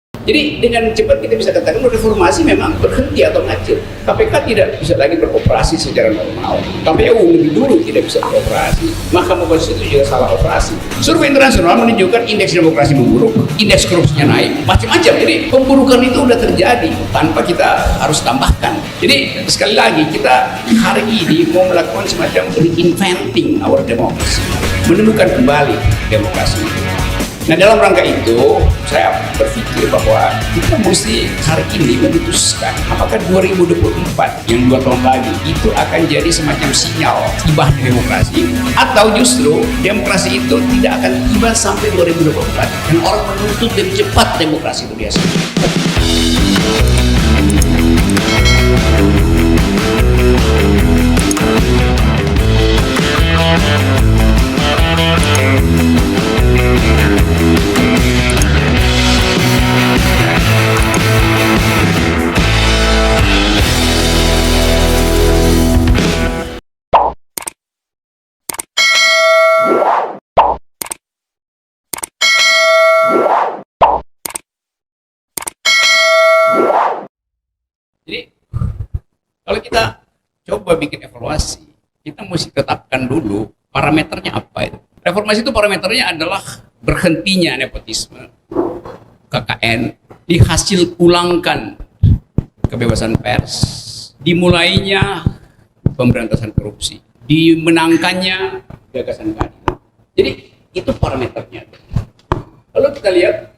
Jadi dengan cepat kita bisa katakan reformasi memang berhenti atau ngacir. KPK tidak bisa lagi beroperasi secara normal. KPU lebih dulu tidak bisa beroperasi. Mahkamah Konstitusi juga salah operasi. Survei internasional menunjukkan indeks demokrasi memburuk, indeks korupsinya naik, macam-macam. Jadi pemburukan itu sudah terjadi tanpa kita harus tambahkan. Jadi sekali lagi kita hari ini mau melakukan semacam reinventing our democracy, menemukan kembali demokrasi. Nah, dalam rangka itu saya berpikir bahwa kita mesti hari ini memutuskan apakah 2024 yang 2 tahun lagi itu akan jadi semacam sinyal tibahnya demokrasi, atau justru demokrasi itu tidak akan tiba sampai 2024 dan orang menuntut lebih cepat demokrasi itu biasa. Jadi kalau kita coba bikin evaluasi, kita mesti tetapkan dulu parameternya apa itu. Reformasi itu parameternya adalah berhentinya nepotisme, KKN, dihasil ulangkan kebebasan pers, dimulainya pemberantasan korupsi, dimenangkannya gagasan keadilan. Jadi itu parameternya. Lalu kita lihat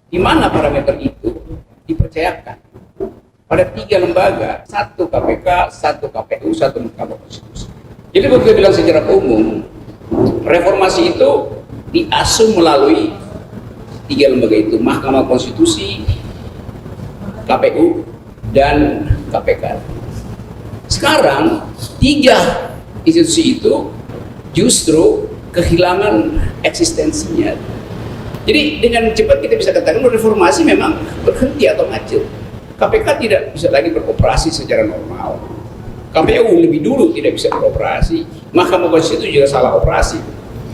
di mana parameter itu dipercayakan pada 3 lembaga, 1 KPK, 1 KPU, 1 Mahkamah Konstitusi. Jadi kalau kita bilang secara umum, reformasi itu diasuh melalui 3 lembaga itu, Mahkamah Konstitusi, KPU, dan KPK. Sekarang 3 institusi itu justru kehilangan eksistensinya. Jadi dengan cepat kita bisa katakan reformasi memang berhenti atau ngacir. KPK tidak bisa lagi beroperasi secara normal. KPU lebih dulu tidak bisa beroperasi. Mahkamah Konstitusi juga salah operasi.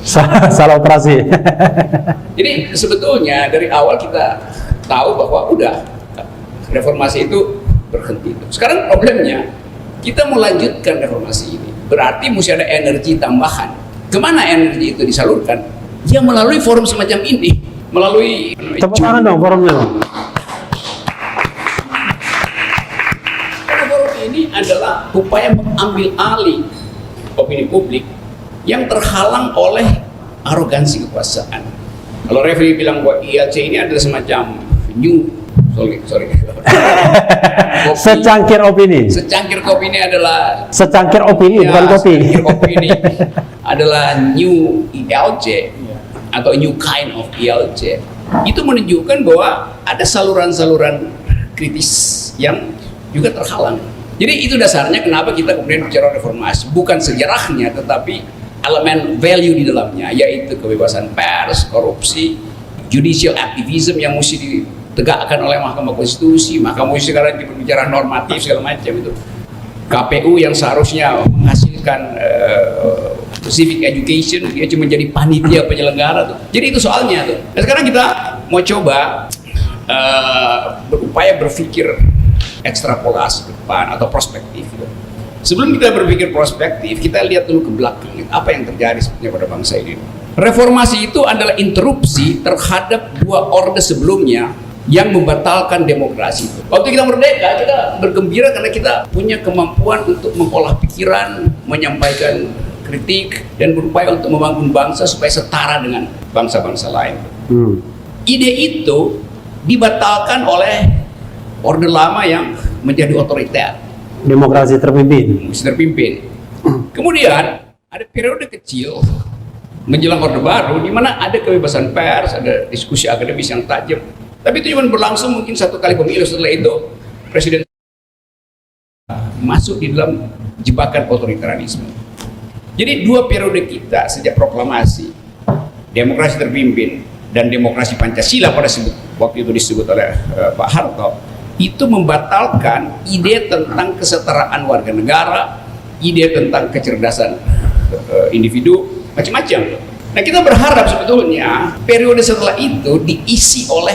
Salah operasi. Jadi sebetulnya dari awal kita tahu bahwa udah reformasi itu berhenti. Sekarang problemnya kita mau lanjutkan reformasi ini. Berarti mesti ada energi tambahan. Kemana energi itu disalurkan? Ya melalui forum semacam ini. Melalui Tepuk tangan dong forumnya. Ini adalah upaya mengambil alih opini publik yang terhalang oleh arogansi kekuasaan. Kalau Refli bilang bahwa ILC ini adalah semacam secangkir opini. Secangkir kopi ini adalah Secangkir opini, ya, bukan kopi. Secangkir opini adalah new ILC atau new kind of ILC. Itu menunjukkan bahwa ada saluran-saluran kritis yang juga terhalang. Jadi itu dasarnya kenapa kita kemudian bicara reformasi, bukan sejarahnya tetapi elemen value di dalamnya, yaitu kebebasan pers, korupsi, judicial activism yang mesti ditegakkan oleh Mahkamah Konstitusi, Mahkamah Konstitusi sekarang berbicara normatif segala macam itu. KPU yang seharusnya menghasilkan civic education, dia cuma jadi panitia penyelenggara tuh. Jadi itu soalnya tuh. Nah, sekarang kita mau coba berupaya berpikir ekstrapolasi ke depan atau prospektif. Sebelum kita berpikir prospektif, kita lihat dulu ke belakang apa yang terjadi sebetulnya pada bangsa ini. Reformasi itu adalah interupsi terhadap 2 orde sebelumnya yang membatalkan demokrasi. Waktu kita merdeka, kita bergembira karena kita punya kemampuan untuk mengolah pikiran, menyampaikan kritik, dan berupaya untuk membangun bangsa supaya setara dengan bangsa-bangsa lain. Ide itu dibatalkan oleh orde lama yang menjadi otoriter. Demokrasi terpimpin. Kemudian ada periode kecil menjelang orde baru di mana ada kebebasan pers, ada diskusi akademis yang tajam. Tapi itu cuma berlangsung mungkin 1 kali pemilu. Setelah itu presiden masuk di dalam jebakan otoritarianisme. Jadi 2 periode kita sejak proklamasi demokrasi terpimpin dan demokrasi Pancasila pada waktu itu disebut oleh Pak Harto, itu membatalkan ide tentang kesetaraan warga negara, ide tentang kecerdasan individu, macam-macam. Nah, kita berharap sebetulnya periode setelah itu diisi oleh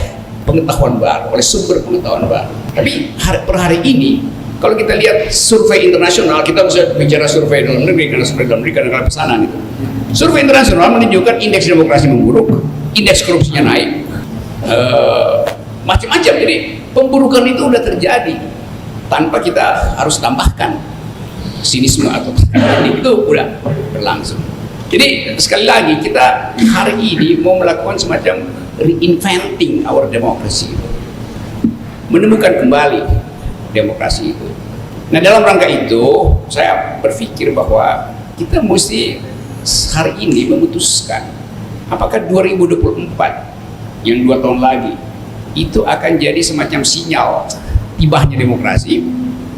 pengetahuan baru, oleh sumber pengetahuan baru. Tapi per hari ini, kalau kita lihat survei internasional, kita bisa bicara survei dalam negeri, karena survei dalam negeri kadang-kadang pesanan itu. Survei internasional menunjukkan indeks demokrasi memburuk, indeks korupsinya naik, macam-macam. Jadi pemburukan itu udah terjadi tanpa kita harus tambahkan sinisme atau itu udah berlangsung. Jadi sekali lagi kita hari ini mau melakukan semacam reinventing our democracy, menemukan kembali demokrasi itu. Nah, dalam rangka itu saya berpikir bahwa kita mesti hari ini memutuskan apakah 2024 yang 2 tahun lagi itu akan jadi semacam sinyal tibanya demokrasi,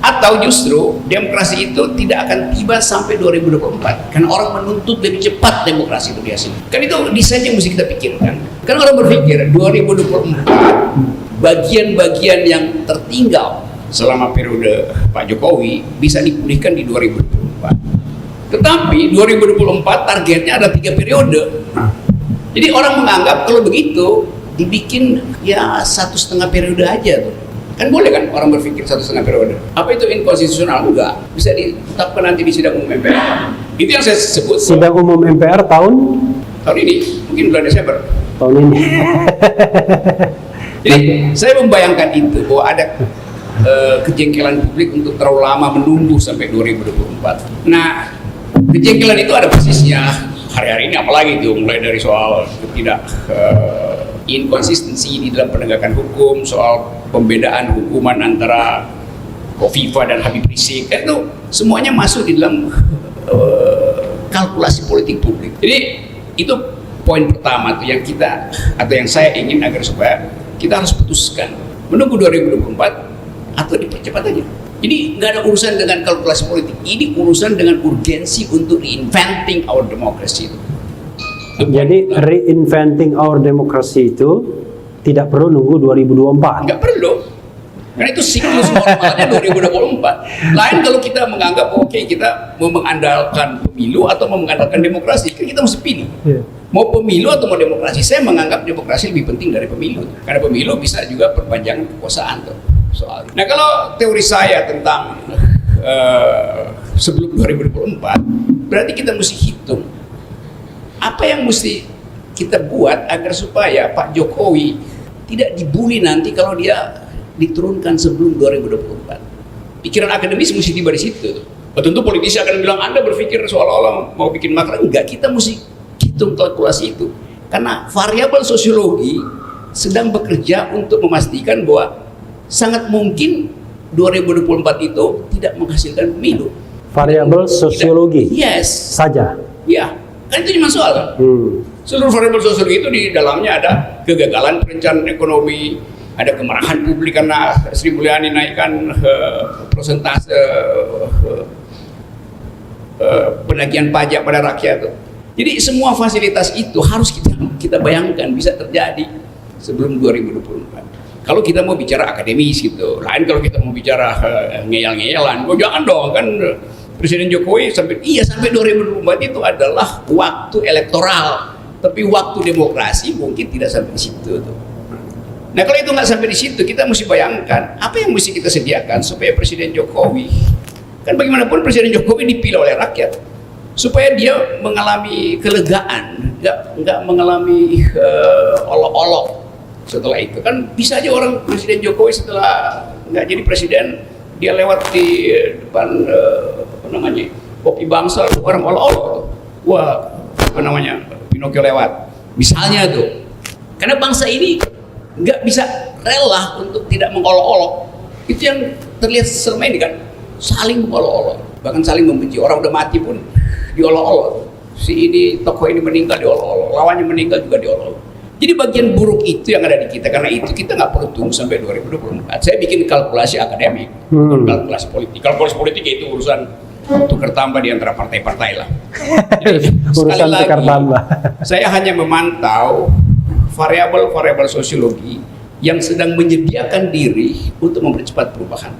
atau justru demokrasi itu tidak akan tiba sampai 2024 karena orang menuntut lebih cepat demokrasi itu dihasilkan. Kan itu desain yang mesti kita pikirkan. Karena orang berpikir 2024 bagian-bagian yang tertinggal selama periode Pak Jokowi bisa dipulihkan di 2024. Tetapi 2024 targetnya ada 3 periode. Jadi orang menganggap kalau begitu dibikin ya 1,5 periode aja tuh. Kan boleh kan orang berpikir 1,5 periode. Apa itu inkonstitusional? Enggak. Bisa ditetapkan nanti di sidang umum MPR. Itu yang saya sebut. Sidang umum MPR tahun ini, mungkin bulan Desember. Tahun ini. Jadi saya membayangkan itu bahwa ada kejengkelan publik untuk terlalu lama menunggu sampai 2024. Nah, kejengkelan itu ada persisnya hari-hari ini, apalagi itu mulai dari soal inkonsistensi di dalam penegakan hukum, soal pembedaan hukuman antara Kofifa dan Habib Rizik, itu semuanya masuk di dalam kalkulasi politik publik. Jadi itu poin pertama tuh yang kita atau yang saya ingin agar supaya kita harus putuskan menunggu 2024 atau dipercepat aja. Jadi nggak ada urusan dengan kalkulasi politik, ini urusan dengan urgensi untuk reinventing our democracy. Jadi reinventing our democracy itu tidak perlu nunggu 2024. Nggak perlu, karena itu siklus normalnya 2024. Lain kalau kita menganggap oke, kita mau mengandalkan pemilu atau mau mengandalkan demokrasi, kan kita mesti pilih. Mau pemilu atau mau demokrasi. Saya menganggap demokrasi lebih penting dari pemilu, karena pemilu bisa juga perpanjangan kekuasaan tuh soal. Nah, kalau teori saya tentang sebelum 2024, berarti kita mesti hitung apa yang mesti kita buat agar supaya Pak Jokowi tidak dibully nanti kalau dia diturunkan sebelum 2024. Pikiran akademis mesti tiba di situ. Tentu politisi akan bilang Anda berpikir seolah-olah mau bikin makar. Enggak, kita mesti hitung kalkulasi itu. Karena variabel sosiologi sedang bekerja untuk memastikan bahwa sangat mungkin 2024 itu tidak menghasilkan pemilu. Variabel sosiologi saja. Ya, kan itu cuma soal. Seluruh variabel sosiologi itu di dalamnya ada kegagalan perencanaan ekonomi, ada kemarahan publik karena Sri Mulyani naikkan persentase penagihan pajak pada rakyat. Jadi semua fasilitas itu harus kita bayangkan bisa terjadi sebelum 2024. Kalau kita mau bicara akademis gitu, lain kalau kita mau bicara ngeyel-ngeyelan, jangan dong, kan Presiden Jokowi sampai 2024 itu adalah waktu elektoral, tapi waktu demokrasi mungkin tidak sampai di situ tuh. Nah, kalau itu nggak sampai di situ, kita mesti bayangkan apa yang mesti kita sediakan supaya Presiden Jokowi, kan bagaimanapun Presiden Jokowi dipilih oleh rakyat, supaya dia mengalami kelegaan, nggak mengalami olok-olok. Setelah itu kan bisa aja orang Presiden Jokowi setelah nggak jadi presiden, dia lewat di depan Kopi Bangsa, orang olok-olok, wah Pinocchio lewat, misalnya tuh. Karena bangsa ini nggak bisa rela untuk tidak mengolok-olok. Itu yang terlihat selama ini kan, saling mengolok-olok, bahkan saling membenci. Orang udah mati pun diolok-olok. Si ini tokoh ini meninggal diolok-olok, lawannya meninggal juga diolok-olok. Jadi bagian buruk itu yang ada di kita, karena itu kita nggak perlu tunggu sampai 2024. Saya bikin kalkulasi akademik, kalkulasi politik. Kalkulasi politik itu urusan tukar tambah di antara partai-partai lah. Jadi, urusan tukar tambah. Saya hanya memantau variabel-variabel sosiologi yang sedang menyediakan diri untuk mempercepat perubahan.